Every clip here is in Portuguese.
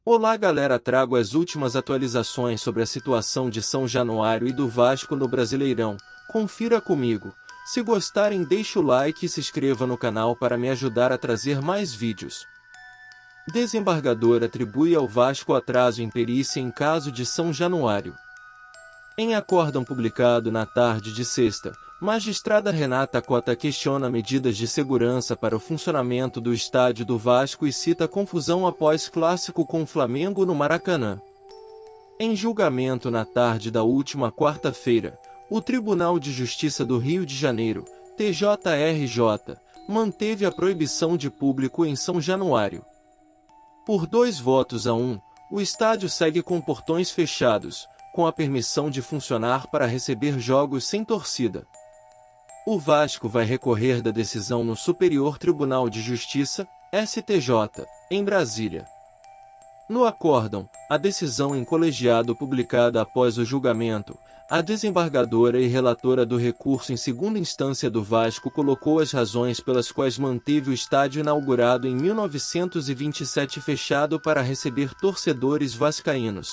Olá galera, trago as últimas atualizações sobre a situação de São Januário e do Vasco no Brasileirão. Confira comigo. Se gostarem, deixe o like e se inscreva no canal para me ajudar a trazer mais vídeos. Desembargador atribui ao Vasco atraso em perícia em caso de São Januário. Em acórdão publicado na tarde de sexta, magistrada Renata Cota questiona medidas de segurança para o funcionamento do estádio do Vasco e cita confusão após clássico com o Flamengo no Maracanã. Em julgamento na tarde da última quarta-feira, o Tribunal de Justiça do Rio de Janeiro, TJRJ, manteve a proibição de público em São Januário. Por 2 votos a 1, o estádio segue com portões fechados, com a permissão de funcionar para receber jogos sem torcida. O Vasco vai recorrer da decisão no Superior Tribunal de Justiça, STJ, em Brasília. No acórdão, a decisão em colegiado publicada após o julgamento, a desembargadora e relatora do recurso em segunda instância do Vasco colocou as razões pelas quais manteve o estádio inaugurado em 1927 fechado para receber torcedores vascaínos.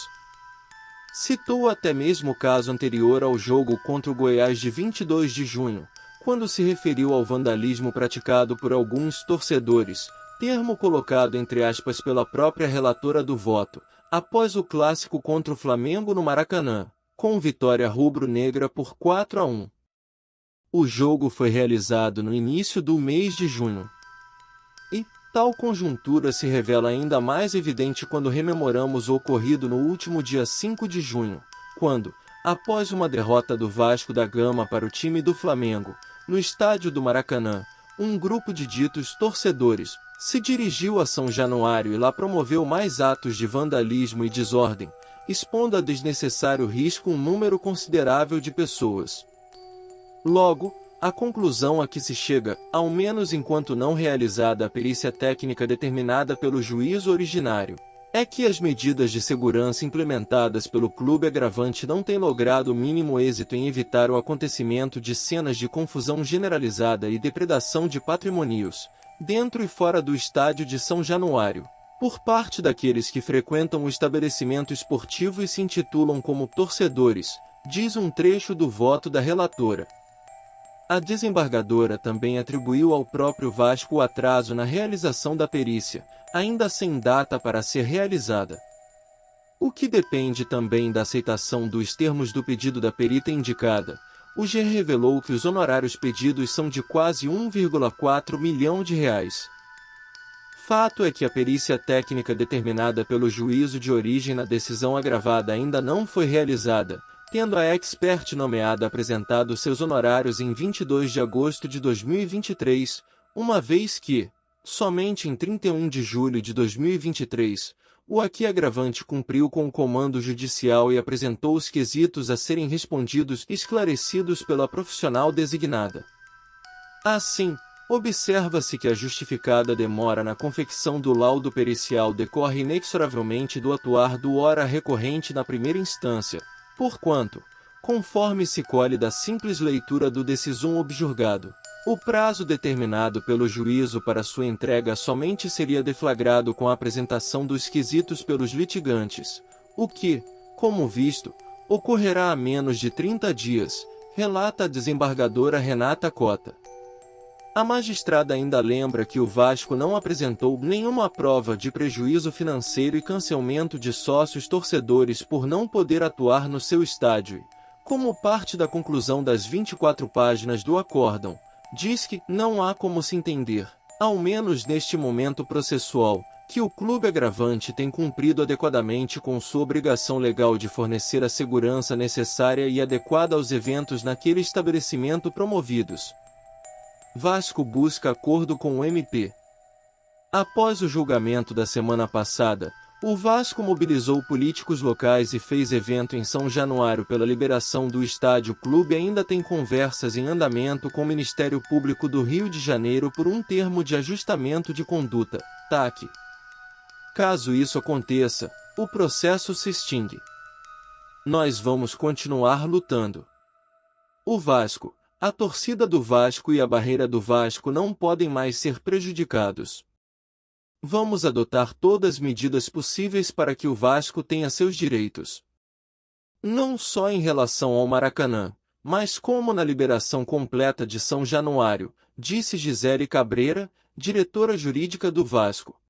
Citou até mesmo o caso anterior ao jogo contra o Goiás de 22 de junho, quando se referiu ao vandalismo praticado por alguns torcedores, termo colocado entre aspas pela própria relatora do voto, após o clássico contra o Flamengo no Maracanã, com vitória rubro-negra por 4-1. O jogo foi realizado no início do mês de junho. E tal conjuntura se revela ainda mais evidente quando rememoramos o ocorrido no último dia 5 de junho, quando, após uma derrota do Vasco da Gama para o time do Flamengo, no estádio do Maracanã, um grupo de ditos torcedores se dirigiu a São Januário e lá promoveu mais atos de vandalismo e desordem, expondo a desnecessário risco um número considerável de pessoas. Logo, a conclusão a que se chega, ao menos enquanto não realizada a perícia técnica determinada pelo juízo originário, é que as medidas de segurança implementadas pelo clube agravante não têm logrado o mínimo êxito em evitar o acontecimento de cenas de confusão generalizada e depredação de patrimônios, dentro e fora do estádio de São Januário, por parte daqueles que frequentam o estabelecimento esportivo e se intitulam como torcedores, diz um trecho do voto da relatora. A desembargadora também atribuiu ao próprio Vasco o atraso na realização da perícia, ainda sem data para ser realizada. O que depende também da aceitação dos termos do pedido da perita indicada. O GE revelou que os honorários pedidos são de quase 1,4 milhão de reais. Fato é que a perícia técnica determinada pelo juízo de origem na decisão agravada ainda não foi realizada, tendo a expert nomeada apresentado seus honorários em 22 de agosto de 2023, uma vez que, somente em 31 de julho de 2023, o aqui agravante cumpriu com o comando judicial e apresentou os quesitos a serem respondidos esclarecidos pela profissional designada. Assim, observa-se que a justificada demora na confecção do laudo pericial decorre inexoravelmente do atuar do ora recorrente na primeira instância, porquanto, conforme se colhe da simples leitura do decisum objurgado, o prazo determinado pelo juízo para sua entrega somente seria deflagrado com a apresentação dos quesitos pelos litigantes, o que, como visto, ocorrerá a menos de 30 dias, relata a desembargadora Renata Cota. A magistrada ainda lembra que o Vasco não apresentou nenhuma prova de prejuízo financeiro e cancelamento de sócios torcedores por não poder atuar no seu estádio e, como parte da conclusão das 24 páginas do acórdão, diz que não há como se entender, ao menos neste momento processual, que o clube agravante tem cumprido adequadamente com sua obrigação legal de fornecer a segurança necessária e adequada aos eventos naquele estabelecimento promovidos. Vasco busca acordo com o MP. Após o julgamento da semana passada, o Vasco mobilizou políticos locais e fez evento em São Januário pela liberação do estádio. O clube ainda tem conversas em andamento com o Ministério Público do Rio de Janeiro por um termo de ajustamento de conduta, TAC. Caso isso aconteça, o processo se extingue. Nós vamos continuar lutando. O Vasco, a torcida do Vasco e a barreira do Vasco não podem mais ser prejudicados. Vamos adotar todas as medidas possíveis para que o Vasco tenha seus direitos. Não só em relação ao Maracanã, mas como na liberação completa de São Januário, disse Gisele Cabreira, diretora jurídica do Vasco.